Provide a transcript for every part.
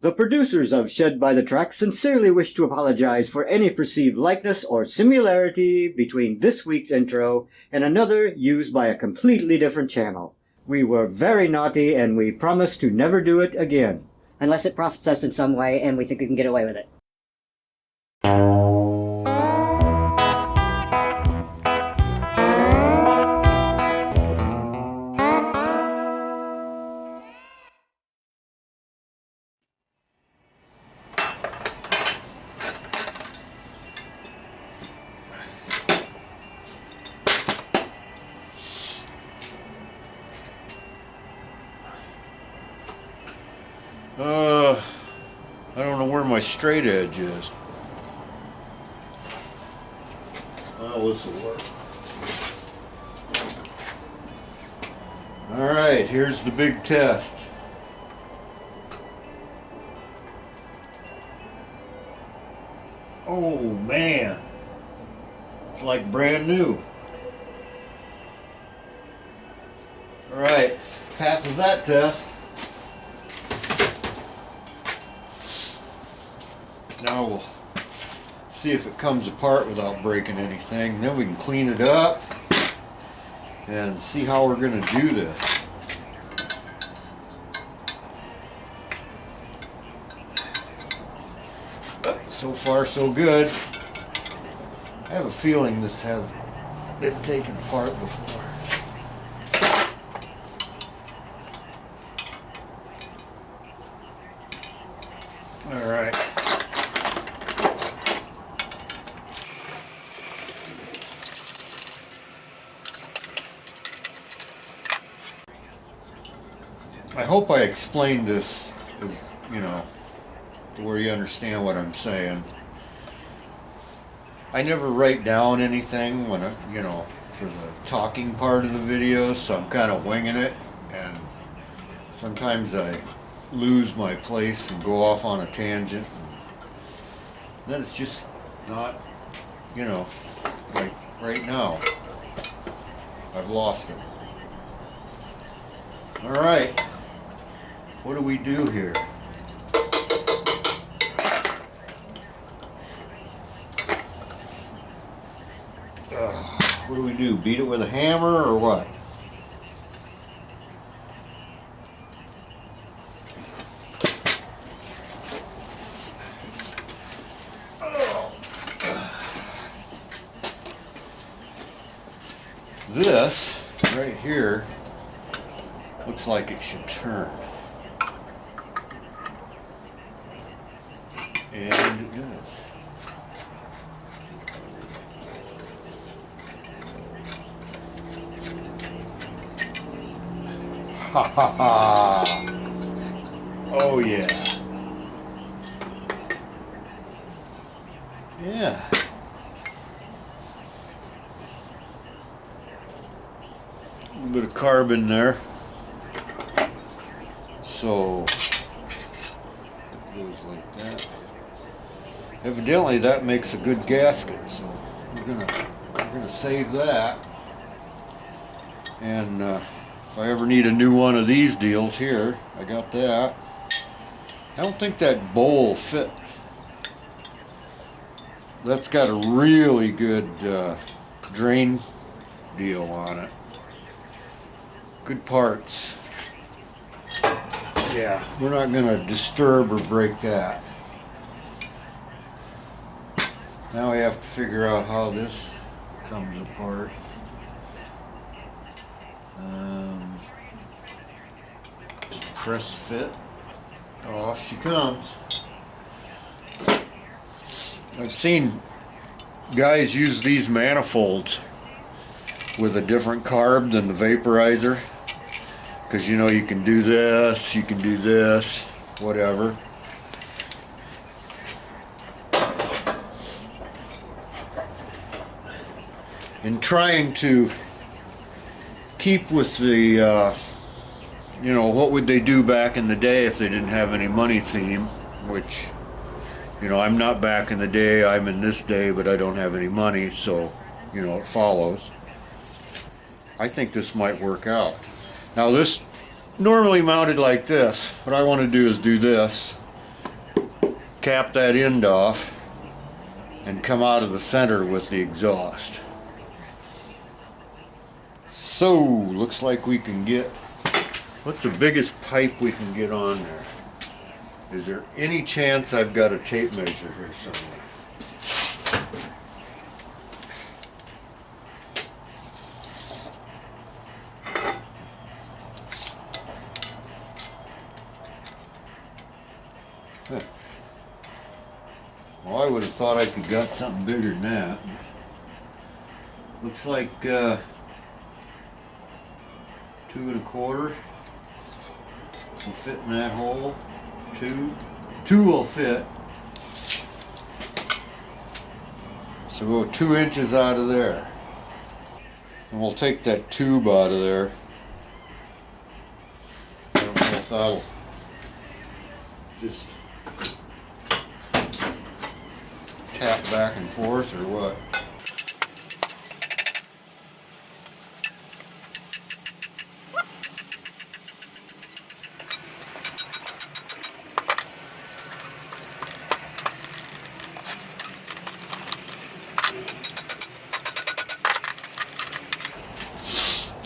The producers of Shed by the Track sincerely wish to apologize for any perceived likeness or similarity between this week's intro and another used by a completely different channel. We were very naughty and we promise to never do it again. Unless it profits us in some way and we think we can get away with it. I don't know where my straight edge is. Well, this will work. Alright, here's the big test. Oh man, it's like brand new. Alright, passes that test. Now we'll see if it comes apart without breaking anything. Then we can clean it up and see how we're going to do this. So far so good. I have a feeling this has been taken apart before. Alright. I hope I explained this, you know, to where you understand what I'm saying. I never write down anything when you know, for the talking part of the video, so I'm kind of winging it, and sometimes I lose my place and go off on a tangent. And then it's just not, you know, like right now. I've lost it. All right. What do we do here? What do we do? Beat it with a hammer or what? This right here looks like it should turn. And it does. Ha ha ha! Oh yeah. Yeah. A little bit of carbon there. So it goes like that. Evidently that makes a good gasket, so we're gonna save that. And if I ever need a new one of these deals, here I got that. I don't think that bowl fit. That's got a really good drain deal on it. Good parts. Yeah, we're not gonna disturb or break that. Now we have to figure out how this comes apart. Just press fit. Off she comes. I've seen guys use these manifolds with a different carb than the vaporizer, because you know you can do this, you can do this, whatever. In trying to keep with the, you know, what would they do back in the day if they didn't have any money theme, which, you know, I'm not back in the day, I'm in this day, but I don't have any money, so, you know, it follows. I think this might work out. Now this normally mounted like this. What I want to do is do this cap that end off and come out of the center with the exhaust. So, looks like we can get, what's the biggest pipe we can get on there? Is there any chance I've got a tape measure here somewhere? Huh. Well, I would have thought I could got something bigger than that. Looks like 2 1/4 will fit in that hole. Two will fit. So we'll go 2 inches out of there. And we'll take that tube out of there. I don't know if that'll just tap back and forth or what.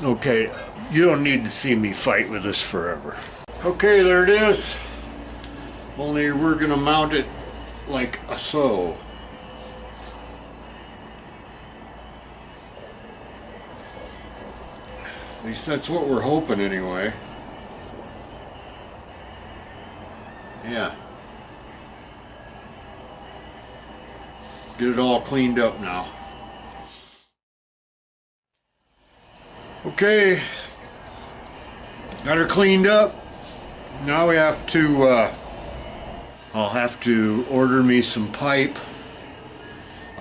Okay, you don't need to see me fight with this forever. Okay, there it is. Only we're gonna mount it like so. At least that's what we're hoping anyway. Yeah. Get it all cleaned up now. Okay, got her cleaned up. Now we have to, I'll have to order me some pipe,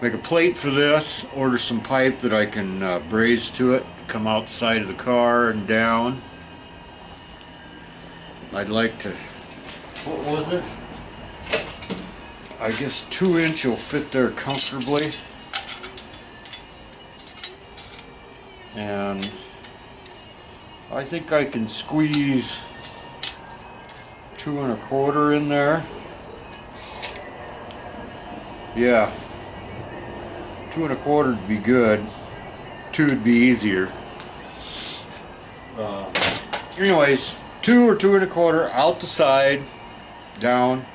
make a plate for this, order some pipe that I can braze to it, come outside of the car and down. I'd like to, what was it? I guess 2 inch will fit there comfortably. And I think I can squeeze 2 1/4 in there. Yeah, 2 1/4 would be good. 2 would be easier. Anyways, 2 or 2 1/4 out the side, down.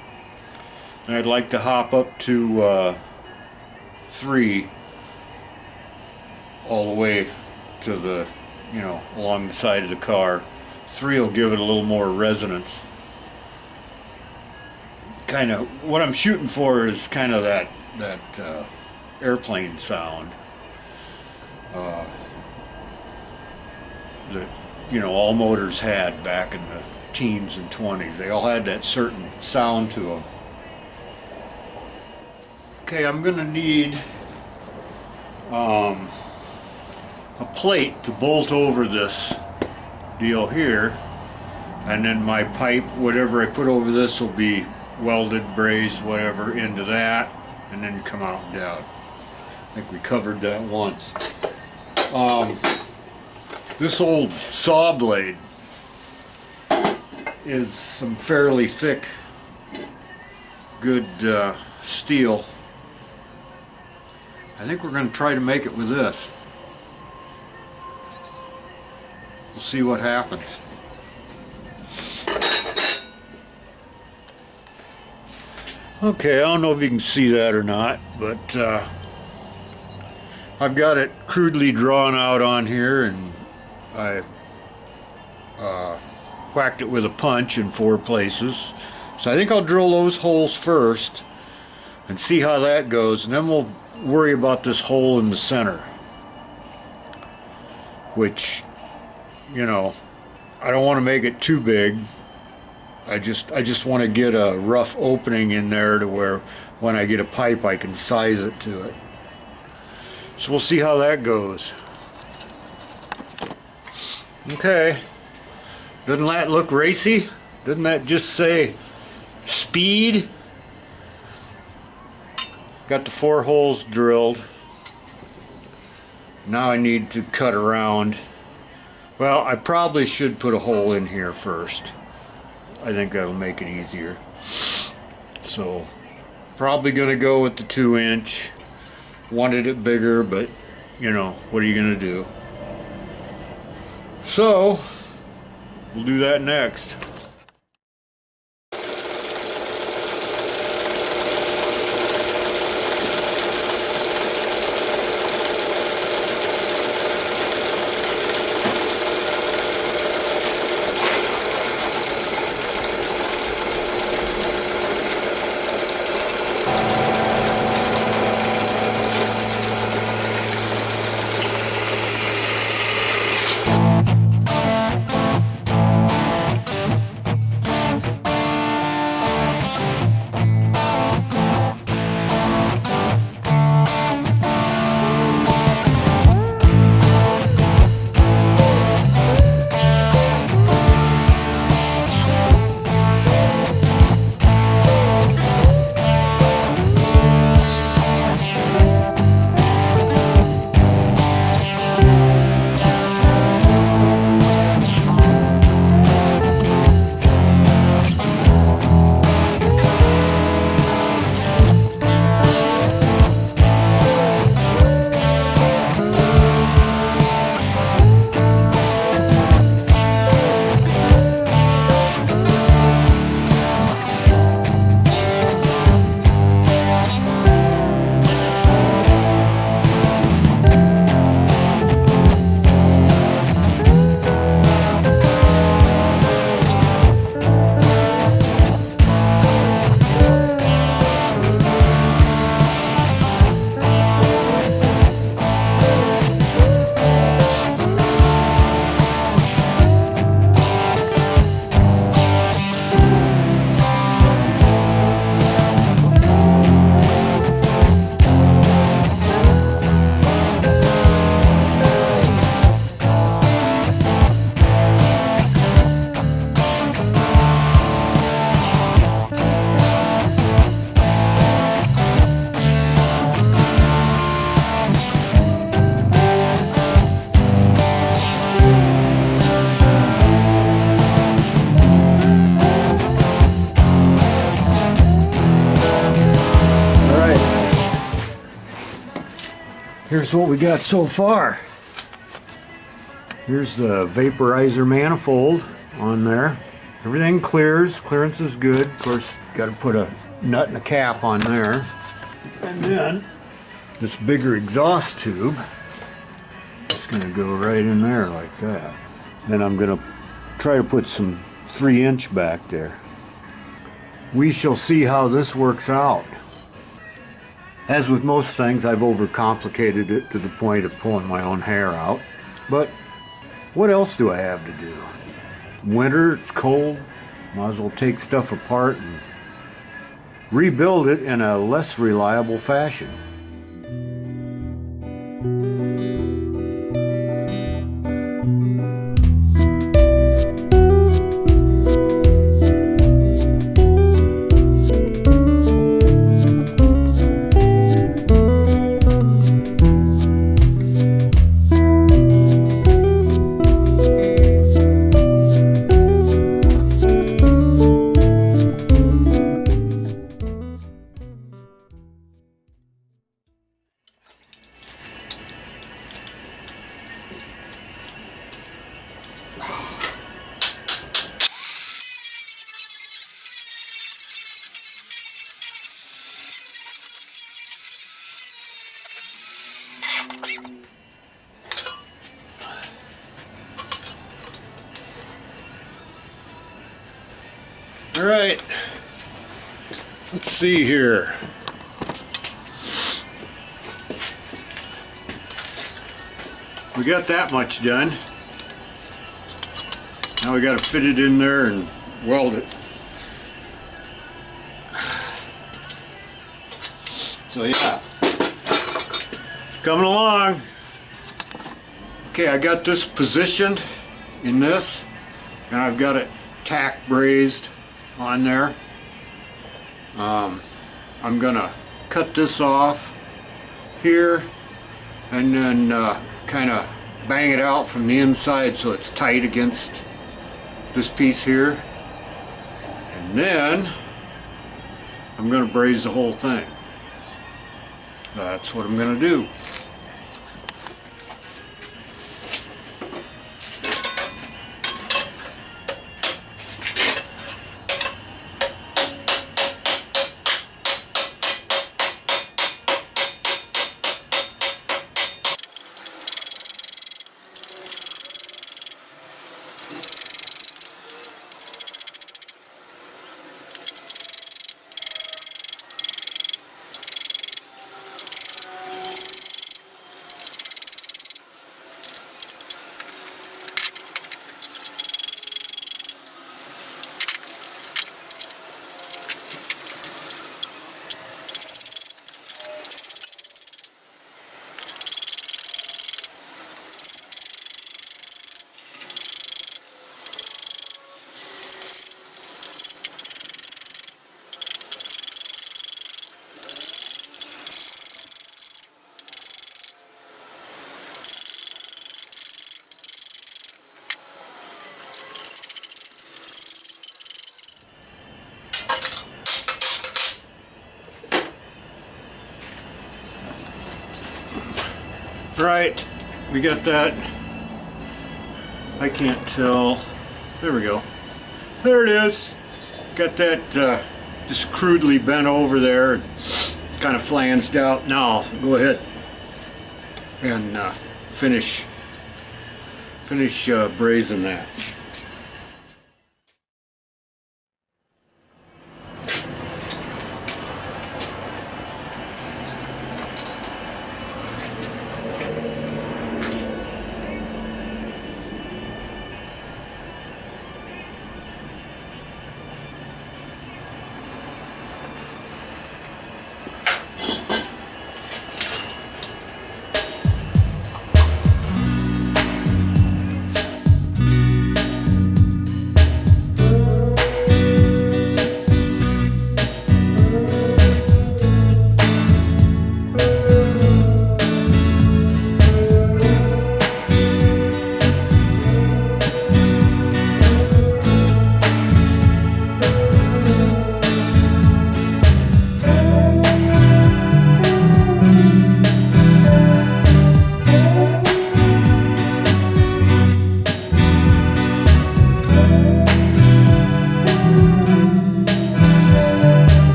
And I'd like to hop up to 3 all the way to the, you know, along the side of the car. 3 will give it a little more resonance. Kind of what I'm shooting for is kind of that airplane sound that, you know, all motors had back in the teens and 20s. They all had that certain sound to them. Okay, I'm gonna need a plate to bolt over this deal here, and then my pipe, whatever I put over this, will be welded, brazed, whatever, into that, and then come out and down. I think we covered that once. This old saw blade is some fairly thick, good steel. I think we're going to try to make it with this. We'll see what happens. Okay, I don't know if you can see that or not, but I've got it crudely drawn out on here, and I whacked it with a punch in 4 places. So I think I'll drill those holes first and see how that goes, and then we'll worry about this hole in the center, which, you know, I don't want to make it too big. I just want to get a rough opening in there to where when I get a pipe I can size it to it. So we'll see how that goes. Okay. Doesn't that look racy? Doesn't that just say speed? Got the 4 holes drilled. Now I need to cut around. Well, I probably should put a hole in here first. I think that'll make it easier. So Probably gonna go with the 2-inch. Wanted it bigger, but you know, what are you gonna do? So, we'll do that next. Here's what we got so far. Here's the vaporizer manifold on there. Everything clears. Clearance is good. Of course, got to put a nut and a cap on there. And then this bigger exhaust tube is going to go right in there like that. Then I'm going to try to put some 3-inch back there. We shall see how this works out. As with most things, I've overcomplicated it to the point of pulling my own hair out. But what else do I have to do? Winter, it's cold. Might as well take stuff apart and rebuild it in a less reliable fashion. All right, let's see here. We got that much done. Now we got to fit it in there and weld it. So yeah, it's coming along. Okay, I got this positioned in this, and I've got it tack brazed on there. I'm gonna cut this off here and then kind of bang it out from the inside so it's tight against this piece here, and then I'm going to braise the whole thing. That's what I'm going to do. Right, we got that. I can't tell. There we go. There it is. Got that just crudely bent over there, kind of flanged out. Now I'll go ahead and finish brazing that.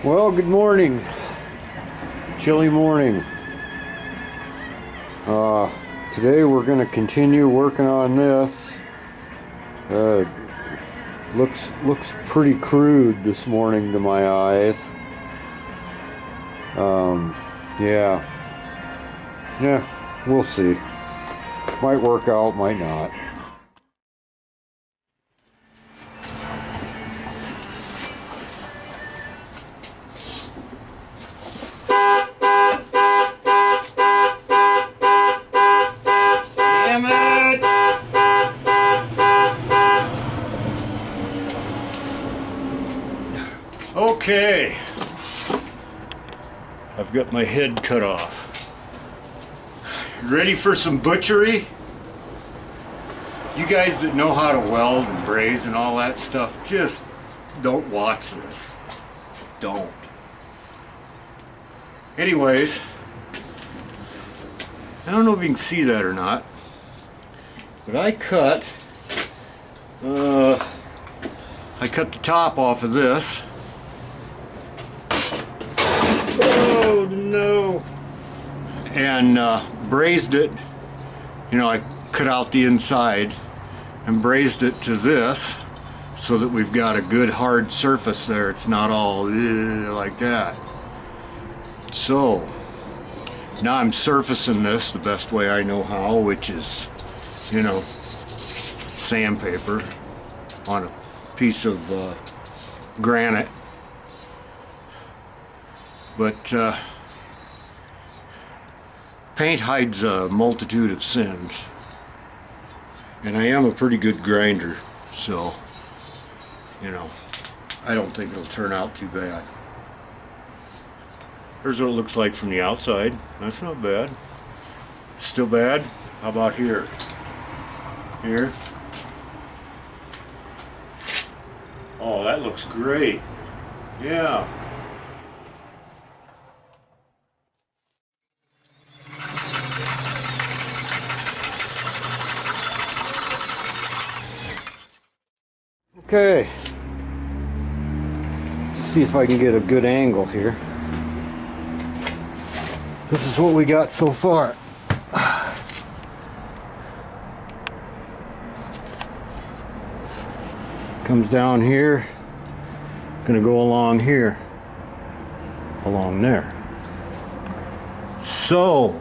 Well, good morning. Chilly morning. Today we're going to continue working on this. Looks pretty crude this morning to my eyes. Yeah, we'll see. Might work out, might not. Okay, I've got my head cut off. Ready for some butchery? You guys that know how to weld and braze and all that stuff, just don't watch this. Don't. Anyways, I don't know if you can see that or not, but I cut the top off of this. Oh no! And brazed it. You know, I cut out the inside and brazed it to this so that we've got a good hard surface there. It's not all like that. So now I'm surfacing this the best way I know how, which is, you know, sandpaper on a piece of granite. But paint hides a multitude of sins, and I am a pretty good grinder, so, you know, I don't think it'll turn out too bad. Here's what it looks like from the outside. That's not bad. Still bad? How about here? Here? Oh, that looks great. Yeah. Okay. Let's see if I can get a good angle here. This is what we got so far. Comes down here. Gonna go along here. Along there. So,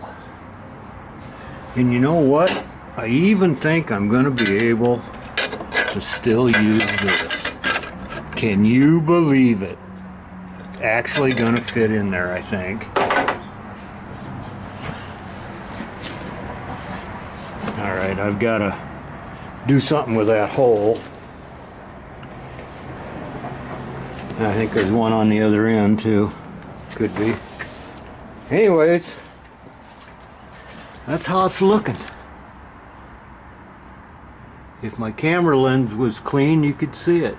and you know what? I even think I'm gonna be able to still use this. Can you believe it? It's actually gonna fit in there, I think. Alright, I've gotta do something with that hole. I think there's one on the other end too. Could be. Anyways, that's how it's looking. If my camera lens was clean, you could see it.